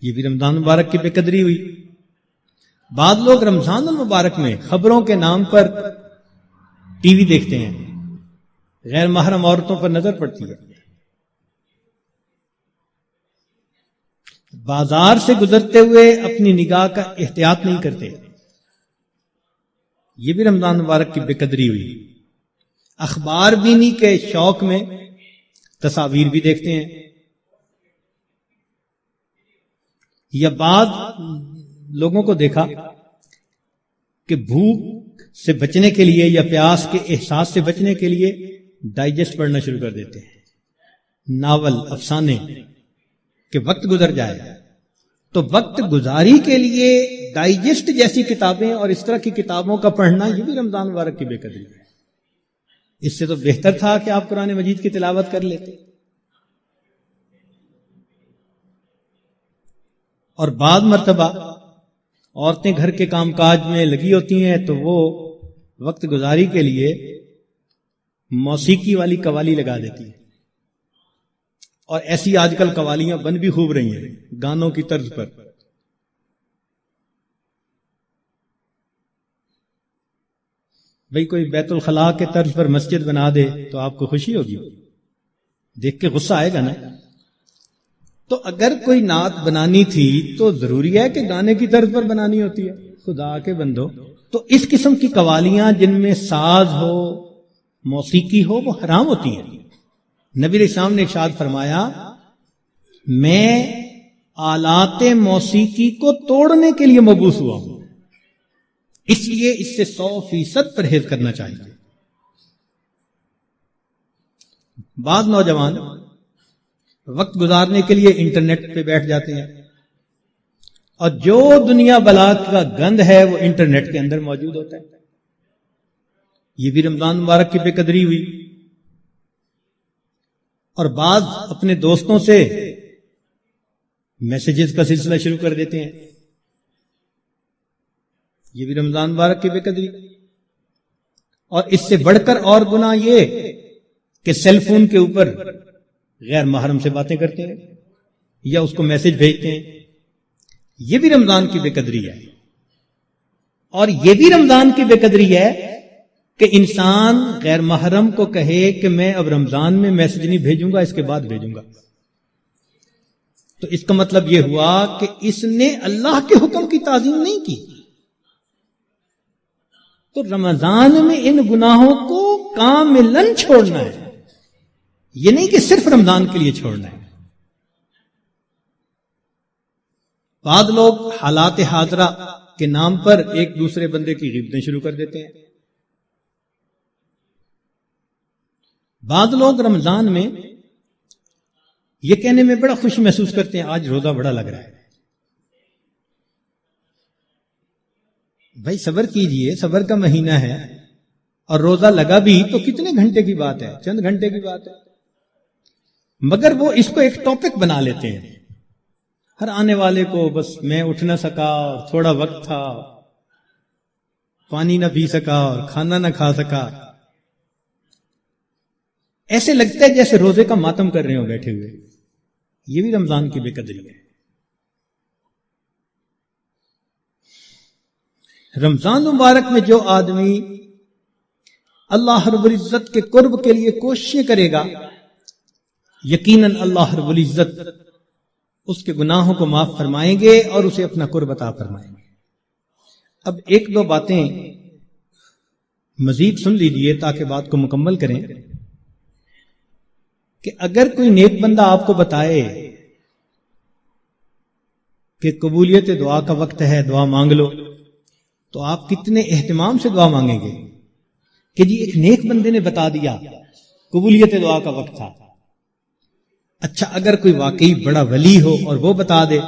A: یہ بھی رمضان مبارک کی بے قدری ہوئی۔ بعض لوگ رمضان المبارک میں خبروں کے نام پر ٹی وی دیکھتے ہیں، غیر محرم عورتوں پر نظر پڑتی ہے، بازار سے گزرتے ہوئے اپنی نگاہ کا احتیاط نہیں کرتے، یہ بھی رمضان مبارک کی بے قدری ہوئی۔ اخبار بینی کے شوق میں تصاویر بھی دیکھتے ہیں، یا بعض لوگوں کو دیکھا کہ بھوک سے بچنے کے لیے یا پیاس کے احساس سے بچنے کے لیے ڈائجسٹ پڑھنا شروع کر دیتے ہیں، ناول، افسانے، کہ وقت گزر جائے۔ تو وقت گزاری کے لیے ڈائجسٹ جیسی کتابیں اور اس طرح کی کتابوں کا پڑھنا، یہ بھی رمضان مبارک کی بے قدری ہے۔ اس سے تو بہتر تھا کہ آپ قرآن مجید کی تلاوت کر لیتے۔ اور بعض مرتبہ عورتیں گھر کے کام کاج میں لگی ہوتی ہیں تو وہ وقت گزاری کے لیے موسیقی والی قوالی لگا دیتی ہیں، اور ایسی آج کل قوالیاں بن بھی خوب رہی ہیں گانوں کی طرز پر۔ بھئی کوئی بیت الخلاء کے طرز پر مسجد بنا دے تو آپ کو خوشی ہوگی، دیکھ کے غصہ آئے گا نا۔ تو اگر کوئی نعت بنانی تھی تو ضروری ہے کہ گانے کی طرز پر بنانی ہوتی ہے؟ خدا کے بندو، تو اس قسم کی قوالیاں جن میں ساز ہو، موسیقی ہو، وہ حرام ہوتی ہیں۔ نبی علیہ السلام نے ارشاد فرمایا، میں آلات موسیقی کو توڑنے کے لیے مبعوث ہوا ہوں، اس لیے اس سے 100% پرہیز کرنا چاہیے۔ بعض نوجوان وقت گزارنے کے لیے انٹرنیٹ پہ بیٹھ جاتے ہیں، اور جو دنیا بلا کا گند ہے وہ انٹرنیٹ کے اندر موجود ہوتا ہے، یہ بھی رمضان مبارک کی بے قدری ہوئی۔ اور بعض اپنے دوستوں سے میسیجز کا سلسلہ شروع کر دیتے ہیں، یہ بھی رمضان مبارک کی بے قدری۔ اور اس سے بڑھ کر اور گناہ یہ کہ سیل فون کے اوپر غیر محرم سے باتیں کرتے ہیں یا اس کو میسج بھیجتے ہیں، یہ بھی رمضان کی بے قدری ہے۔ اور یہ بھی رمضان کی بے قدری ہے کہ انسان غیر محرم کو کہے کہ میں اب رمضان میں میسج نہیں بھیجوں گا، اس کے بعد بھیجوں گا، تو اس کا مطلب یہ ہوا کہ اس نے اللہ کے حکم کی تعظیم نہیں کی۔ تو رمضان میں ان گناہوں کو کاملاً چھوڑنا ہے، یہ نہیں کہ صرف رمضان کے لیے چھوڑنا ہے۔ بعض لوگ حالات حاضرہ کے نام پر ایک دوسرے بندے کی غیبتیں شروع کر دیتے ہیں۔ بعض لوگ رمضان میں یہ کہنے میں بڑا خوش محسوس کرتے ہیں، آج روزہ بڑا لگ رہا ہے۔ بھائی صبر کیجئے، صبر کا مہینہ ہے، اور روزہ لگا بھی تو کتنے گھنٹے کی بات ہے، چند گھنٹے کی بات ہے، مگر وہ اس کو ایک ٹاپک بنا لیتے ہیں۔ ہر آنے والے کو بس میں اٹھ نہ سکا اور تھوڑا وقت تھا، پانی نہ پی سکا اور کھانا نہ کھا سکا، ایسے لگتا ہے جیسے روزے کا ماتم کر رہے ہو بیٹھے ہوئے، یہ بھی رمضان کی بے قدری ہے۔ رمضان مبارک میں جو آدمی اللہ رب العزت کے قرب کے لیے کوششیں کرے گا، یقیناً اللہ رب العزت اس کے گناہوں کو معاف فرمائیں گے اور اسے اپنا قرب عطا فرمائیں گے۔ اب ایک دو باتیں مزید سن لیجیے تاکہ بات کو مکمل کریں، کہ اگر کوئی نیک بندہ آپ کو بتائے کہ قبولیت دعا کا وقت ہے، دعا مانگ لو، تو آپ کتنے اہتمام سے دعا مانگیں گے کہ جی ایک نیک بندے نے بتا دیا قبولیت دعا کا وقت تھا۔ اچھا اگر کوئی واقعی بڑا ولی ہو اور وہ بتا دے،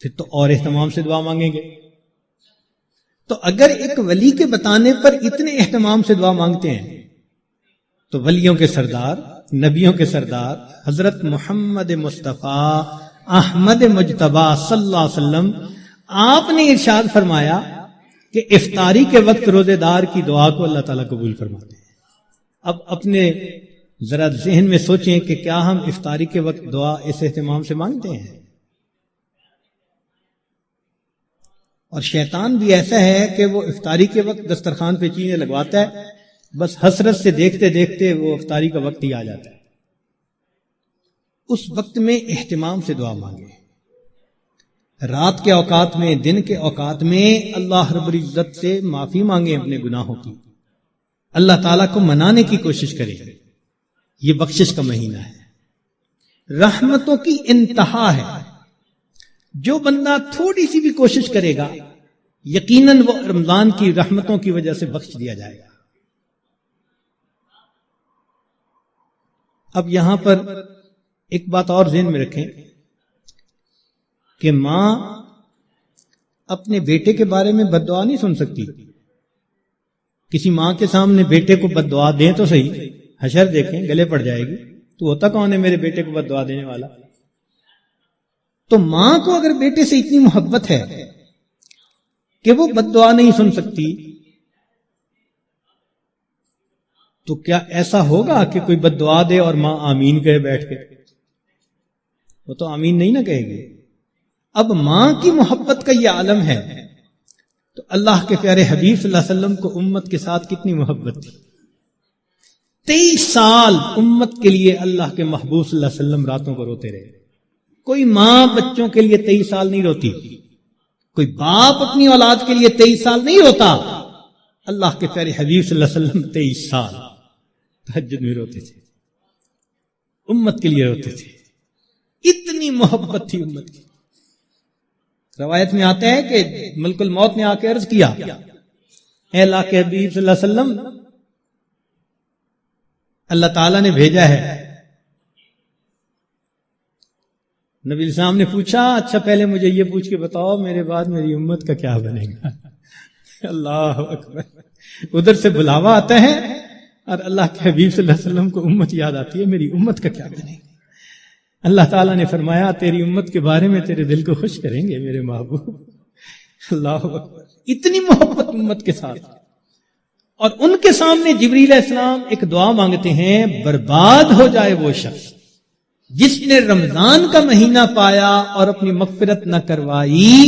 A: پھر تو اور اہتمام سے دعا مانگیں گے۔ تو اگر ایک ولی کے بتانے پر اتنے اہتمام سے دعا مانگتے ہیں تو ولیوں کے سردار، نبیوں کے سردار حضرت محمد مصطفیٰ احمد مجتبی صلی اللہ علیہ وسلم، آپ نے ارشاد فرمایا کہ افطاری کے وقت روزے دار کی دعا کو اللہ تعالیٰ قبول فرماتے ہیں۔ اب اپنے ذرا ذہن میں سوچیں کہ کیا ہم افطاری کے وقت دعا اس اہتمام سے مانگتے ہیں؟ اور شیطان بھی ایسا ہے کہ وہ افطاری کے وقت دسترخوان پہ چیزیں لگواتا ہے، بس حسرت سے دیکھتے دیکھتے وہ افطاری کا وقت ہی آ جاتا ہے۔ اس وقت میں اہتمام سے دعا مانگے، رات کے اوقات میں، دن کے اوقات میں اللہ رب العزت سے معافی مانگے اپنے گناہوں کی، اللہ تعالیٰ کو منانے کی کوشش کریں۔ یہ بخشش کا مہینہ ہے، رحمتوں کی انتہا ہے۔ جو بندہ تھوڑی سی بھی کوشش کرے گا یقیناً وہ رمضان کی رحمتوں کی وجہ سے بخش دیا جائے گا۔ اب یہاں پر ایک بات اور ذہن میں رکھیں کہ ماں اپنے بیٹے کے بارے میں بد دعا نہیں سن سکتی۔ کسی ماں کے سامنے بیٹے کو بد دعا دیں تو صحیح، حشر دیکھیں گلے پڑ جائے گی، تو ہوتا کون ہے میرے بیٹے کو بد دعا دینے والا؟ تو ماں کو اگر بیٹے سے اتنی محبت ہے کہ وہ بد دعا نہیں سن سکتی، تو کیا ایسا ہوگا کہ کوئی بد دعا دے اور ماں آمین کہے بیٹھ کے؟ وہ تو آمین نہیں نہ کہے گی۔ اب ماں کی محبت کا یہ عالم ہے تو اللہ کے پیارے حبیب صلی اللہ علیہ وسلم کو امت کے ساتھ کتنی محبت تھی۔ 23 سال امت کے لیے اللہ کے محبوب صلی اللہ علیہ وسلم راتوں کو روتے رہے۔ کوئی ماں بچوں کے لیے 23 سال نہیں روتی، کوئی باپ اپنی اولاد کے لیے 23 سال نہیں روتا۔ اللہ کے پیارے حبیب صلی اللہ علیہ وسلم 23 سال تہجد میں روتے تھے، امت کے لیے روتے تھے، اتنی محبت تھی امت کی۔ روایت میں آتا ہے کہ ملک الموت نے آ کے عرض کیا، اے اللہ کے حبیب صلی اللہ علیہ وسلم، اللہ تعالیٰ نے بھیجا ہے۔ نبی السلام نے پوچھا، اچھا پہلے مجھے یہ پوچھ کے بتاؤ میرے بعد میری امت کا کیا بنے گا؟ اللہ اکبر، ادھر سے بلاوا آتا ہے اور اللہ کے حبیب صلی اللہ علیہ وسلم کو امت یاد آتی ہے، میری امت کا کیا بنے گا؟ اللہ تعالیٰ نے فرمایا تیری امت کے بارے میں تیرے دل کو خوش کریں گے میرے محبوب۔ اللہ اکبر، اتنی محبت امت کے ساتھ۔ اور ان کے سامنے جبریل علیہ السلام ایک دعا مانگتے ہیں، برباد ہو جائے وہ شخص جس نے رمضان کا مہینہ پایا اور اپنی مغفرت نہ کروائی،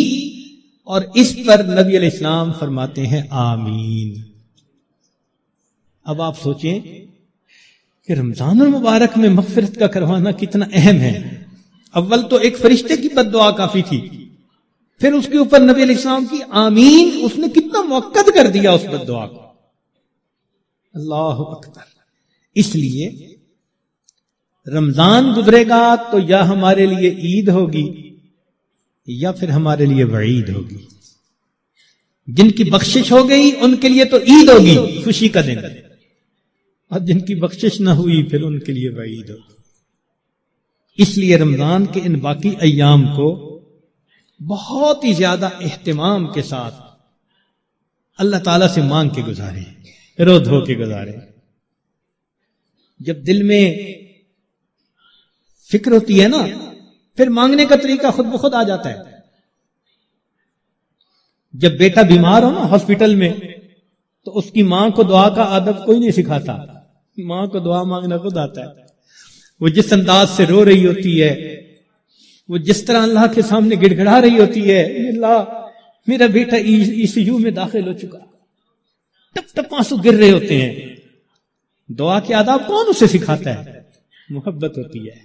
A: اور اس پر نبی علیہ السلام فرماتے ہیں آمین۔ اب آپ سوچیں کہ رمضان المبارک میں مغفرت کا کروانا کتنا اہم ہے۔ اول تو ایک فرشتے کی بد دعا کافی تھی، پھر اس کے اوپر نبی علیہ السلام کی آمین، اس نے کتنا موقت کر دیا اس بد دعا کو۔ اللہ اکبر۔ اس لیے رمضان گزرے گا تو یا ہمارے لیے عید ہوگی یا پھر ہمارے لیے وعید ہوگی۔ جن کی بخشش ہو گئی ان کے لیے تو عید ہوگی، خوشی کا دن، اور جن کی بخشش نہ ہوئی پھر ان کے لیے وعید ہوگی۔ اس لیے رمضان کے ان باقی ایام کو بہت ہی زیادہ اہتمام کے ساتھ اللہ تعالیٰ سے مانگ کے گزاریں، رو دھو کے گزاریں۔ جب دل میں فکر ہوتی ہے نا، پھر مانگنے کا طریقہ خود بخود آ جاتا ہے۔ جب بیٹا بیمار ہو نا ہاسپٹل میں، تو اس کی ماں کو دعا کا ادب کوئی نہیں سکھاتا، ماں کو دعا مانگنا خود آتا ہے۔ وہ جس انداز سے رو رہی ہوتی ہے، وہ جس طرح اللہ کے سامنے گڑ گڑا رہی ہوتی ہے، اللہ میرا بیٹا ICU میں داخل ہو چکا، ٹپ ٹپ آنسو گر رہے ہوتے ہیں۔ دعا کے آداب کون اسے سکھاتا ہے؟ محبت ہوتی ہے،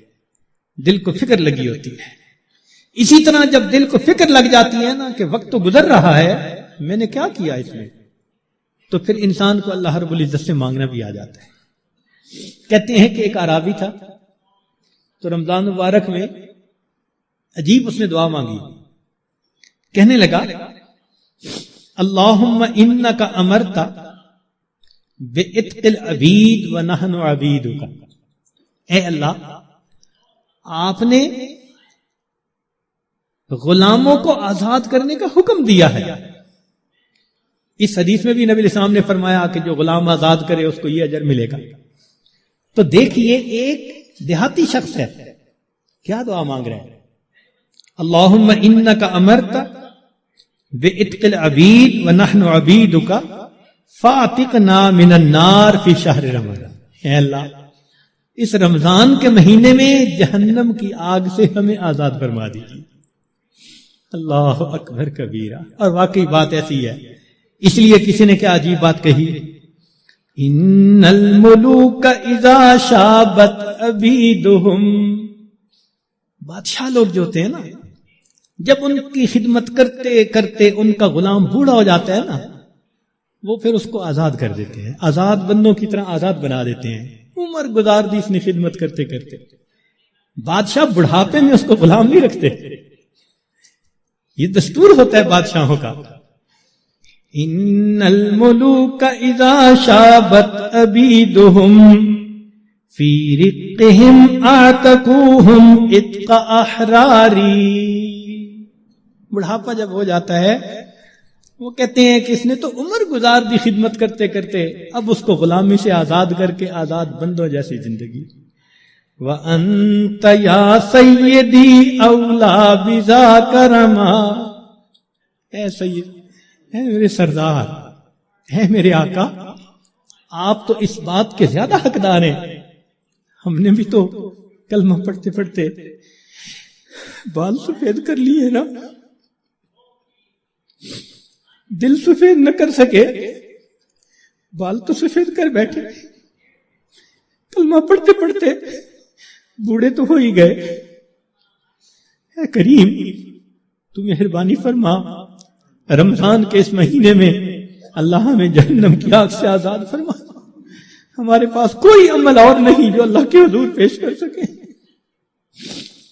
A: دل کو فکر لگی ہوتی ہے۔ اسی طرح جب دل کو فکر لگ جاتی ہے نا کہ وقت تو گزر رہا ہے، میں نے کیا کیا اس میں، تو پھر انسان کو اللہ رب العزت سے مانگنا بھی آ جاتا ہے۔ کہتے ہیں کہ ایک اعرابی تھا، تو رمضان مبارک میں عجیب اس نے دعا مانگی، کہنے لگا اللہم انک امرت بعتق العبید ونحن عبیدک، اے اللہ آپ نے غلاموں کو آزاد کرنے کا حکم دیا ہے اس حدیث میں بھی نبی الاسلام نے فرمایا کہ جو غلام آزاد کرے اس کو یہ اجر ملے گا. تو دیکھیے ایک دیہاتی شخص ہے, کیا دعا مانگ رہے ہیں, اللہم انک امرت بعتق العبید ونحن عبیدک فاعتقنا من النار فی شہر رمضان. اے اللہ اس رمضان کے مہینے میں جہنم کی آگ سے ہمیں آزاد فرما دیجیے. اللہ اکبر کبیرہ. اور واقعی بات ایسی ہے, اس لیے کسی نے کیا عجیب بات کہی, ان الملوک اذا شابت عبیدہم. بادشاہ لوگ جو ہوتے ہیں نا, جب ان کی خدمت کرتے کرتے ان کا غلام بوڑھا ہو جاتا ہے نا, وہ پھر اس کو آزاد کر دیتے ہیں, آزاد بندوں کی طرح آزاد بنا دیتے ہیں. عمر گزار دی اس نے خدمت کرتے کرتے. بادشاہ بڑھاپے میں اس کو غلام نہیں رکھتے, یہ دستور ہوتا ہے بادشاہوں کا. ان الملوک اذا شابت عبیدہم فی رقہم اعتقوہم عتق احراری. بڑھاپا جب ہو جاتا ہے, وہ کہتے ہیں کہ اس نے تو عمر گزار دی خدمت کرتے کرتے, اب اس کو غلامی سے آزاد کر کے آزاد بندوں جیسی زندگی. وَأَنْتَ يَا سَيِّدِي أَوْلَى بِذَاكَ رَمَا. اے سید, اے میرے سردار, اے میرے آقا, آپ تو اس بات کے زیادہ حقدار ہیں. ہم نے بھی تو کلمہ پڑھتے پڑھتے بال سفید کر لیے نا, دل سفید نہ کر سکے, بال تو سفید کر بیٹھے. کلمہ پڑھتے پڑھتے بوڑھے تو ہو ہی گئے. اے کریم, تو مہربانی فرما, رمضان کے اس مہینے میں اللہ ہمیں جہنم کی آگ سے آزاد فرما. ہمارے پاس کوئی عمل اور نہیں جو اللہ کے حضور پیش کر سکے.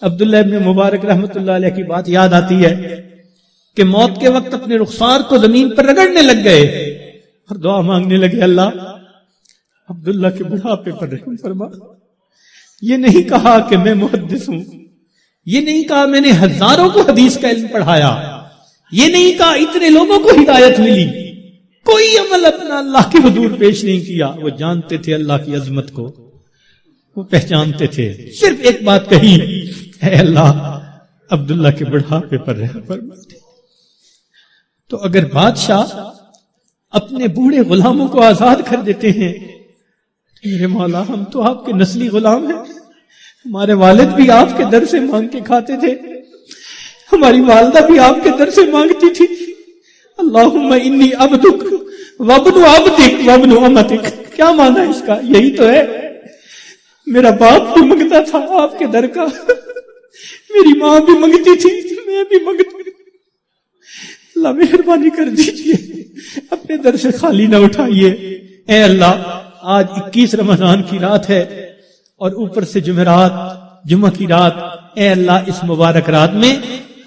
A: عبداللہ ابن مبارک رحمۃ اللہ علیہ کی بات یاد آتی ہے کہ موت کے وقت اپنے رخسار کو زمین پر رگڑنے لگ گئے اور دعا مانگنے لگے, اللہ عبداللہ کے بڑھاپے پر رحم فرما. یہ نہیں کہا کہ میں محدث ہوں, یہ نہیں کہا میں نے ہزاروں کو حدیث کا علم پڑھایا, یہ نہیں کہا اتنے لوگوں کو ہدایت ملی. کوئی عمل اپنا اللہ کے حضور پیش نہیں کیا. وہ جانتے تھے اللہ کی عظمت کو, وہ پہچانتے تھے. صرف ایک بات کہی, اے اللہ عبداللہ کے بڑھاپے پر رحم فرما. تو اگر بادشاہ اپنے بوڑھے غلاموں کو آزاد کر دیتے ہیں, میرے مولا ہم تو آپ کے نسلی غلام ہیں. ہمارے والد بھی آپ کے در سے مانگ کے کھاتے تھے, ہماری والدہ بھی آپ کے در سے مانگتی تھی. اللہم انی عبدک وابن عبدک وابن امتک. کیا مانا اس کا؟ یہی تو ہے, میرا باپ بھی منگتا تھا آپ کے در کا, میری ماں بھی منگتی تھی, میں بھی منگتی. اللہ مہربانی کر دیجئے, اپنے در سے خالی نہ اٹھائیے. اے اللہ, آج 21 رمضان کی رات ہے اور اوپر سے جمعرات, جمعہ کی رات. اے اللہ اس مبارک رات میں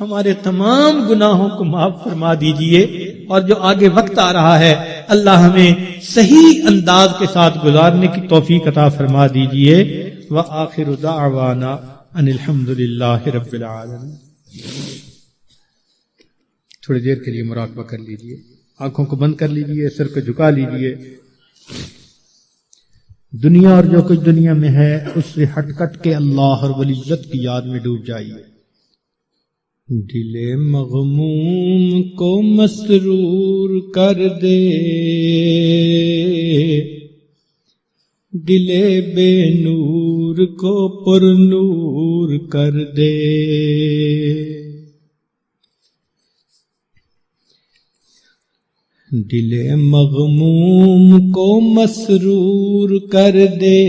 A: ہمارے تمام گناہوں کو معاف فرما دیجئے, اور جو آگے وقت آ رہا ہے اللہ ہمیں صحیح انداز کے ساتھ گزارنے کی توفیق عطا فرما دیجئے. وآخر دعوانا ان الحمدللہ رب العالمین. تھوڑی دیر کے لیے مراقبہ کر لیجئے, آنکھوں کو بند کر لیجئے, سر کو جھکا لیجئے. دنیا اور جو کچھ دنیا میں ہے اس سے ہٹ کٹ کے اللہ رب العزت کی یاد میں ڈوب جائیے. دل مغموم کو مسرور کر دے, دل بے نور کو پر نور کر دے. دل مغموم کو مسرور کر دے,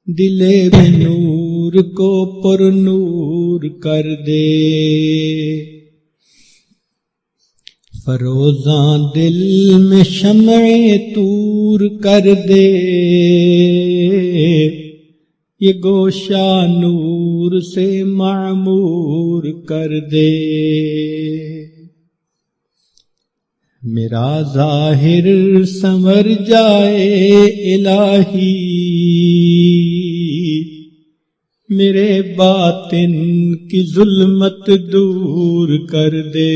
A: دل بے نور کو پر نور کر دے. فروزاں دل میں شمع طور کر دے, یہ گوشہ نور سے معمور کر دے. میرا ظاہر سنور جائے الہی, میرے باطن کی ظلمت دور کر دے،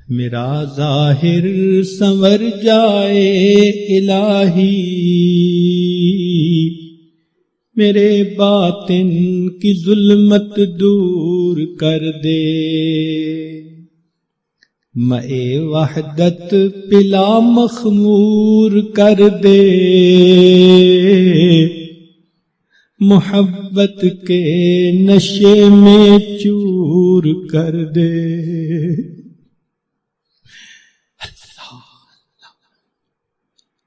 A: میرا ظاہر سنور جائے الہی، میرے باطن کی ظلمت دور کر دے، مئے وحدت پلا مخمور کر دے، محبت کے نشے میں چور کر دے۔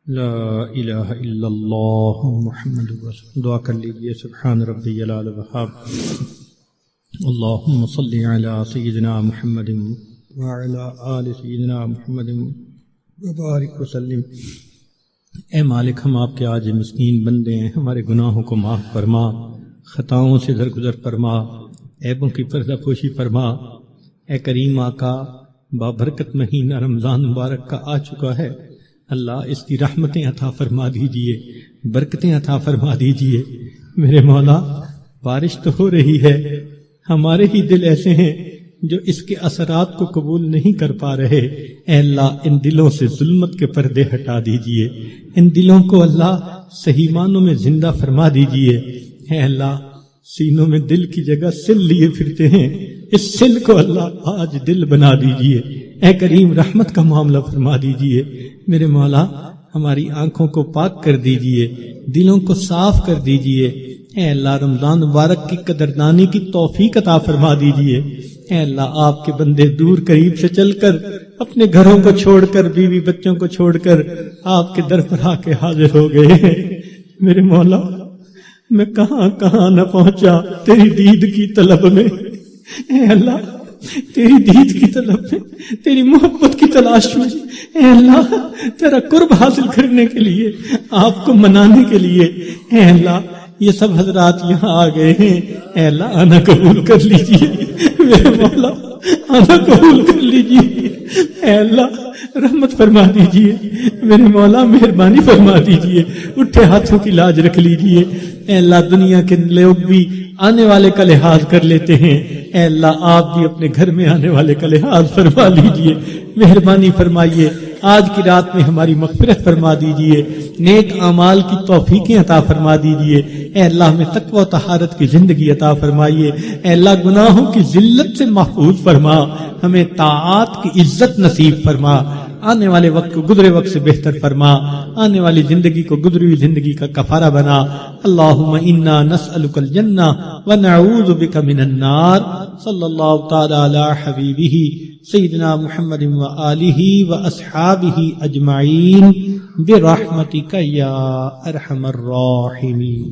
A: لا الہ الا اللہ محمد رسول۔ دعا کر لیجئے۔ سبحان ربی العلی الوہاب، اللہم صلی علی سیدنا محمد وعلی آل سیدنا محمد وبارک وسلم۔ اے مالک، ہم آپ کے عاجز مسکین بندے ہیں، ہمارے گناہوں کو معاف فرما، خطاؤں سے درگزر فرما، عیبوں کی پردہ پوشی فرما۔ اے کریم آقا، بابرکت مہینہ رمضان مبارک کا آ چکا ہے، اللہ اس کی رحمتیں عطا فرما دیجئے، برکتیں عطا فرما دیجئے۔ میرے مولا، بارش تو ہو رہی ہے، ہمارے ہی دل ایسے ہیں جو اس کے اثرات کو قبول نہیں کر پا رہے۔ اے اللہ، ان دلوں سے ظلمت کے پردے ہٹا دیجئے، ان دلوں کو اللہ صحیح معنوں میں زندہ فرما دیجئے۔ اے اللہ، سینوں میں دل کی جگہ سل لیے پھرتے ہیں، اس سل کو اللہ آج دل بنا دیجئے۔ اے کریم، رحمت کا معاملہ فرما دیجئے۔ میرے مولا، ہماری آنکھوں کو پاک کر دیجئے، دلوں کو صاف کر دیجئے۔ اے اللہ، رمضان مبارک کی قدردانی کی توفیق عطا فرما دیجئے۔ اے اللہ، آپ کے بندے دور قریب سے چل کر، اپنے گھروں کو چھوڑ کر، بیوی بچوں کو چھوڑ کر آپ کے در پر آ کے حاضر ہو گئے ہیں۔ میرے مولا، میں کہاں کہاں نہ پہنچا تیری دید کی طلب میں۔ اے اللہ، تیری دید کی طلب میں، تیری محبت کی تلاش میں، اے اللہ، تیرا قرب حاصل کرنے کے لیے، آپ کو منانے کے لیے۔ اے اللہ، یہ سب حضرات یہاں آ گئے ہیں، اے اللہ آنا قبول کر لیجئے۔ میرے مولا، آنا قبول کر لیجئے۔ اے اللہ، رحمت فرما دیجئے۔ میرے مولا، مہربانی فرما دیجئے، اٹھے ہاتھوں کی لاج رکھ لیجئے۔ اے اللہ، دنیا کے لوگ بھی آنے والے کا لحاظ کر لیتے ہیں، اے اللہ آپ بھی اپنے گھر میں آنے والے کا لحاظ فرما لیجئے، مہربانی فرمائیے۔ آج کی رات میں ہماری مغفرت فرما دیجئے، نیک اعمال کی توفیقیں عطا فرما دیجئے۔ اے اللہ، ہمیں تقوی و طہارت کی زندگی عطا فرمائیے۔ اے اللہ، گناہوں کی ذلت سے محفوظ فرما، ہمیں طاعات کی عزت نصیب فرما، آنے والے وقت کو گزرے وقت سے بہتر فرما، آنے والی زندگی کو گزری ہوئی زندگی کا کفارہ بنا۔ اللہم انا نسألک الجنہ ونعوذ بک من النار۔ صلی اللہ تعالی علی حبیبہ سیدنا محمد وآلہ واصحابہ اجمعین برحمتک یا ارحم الراحمین۔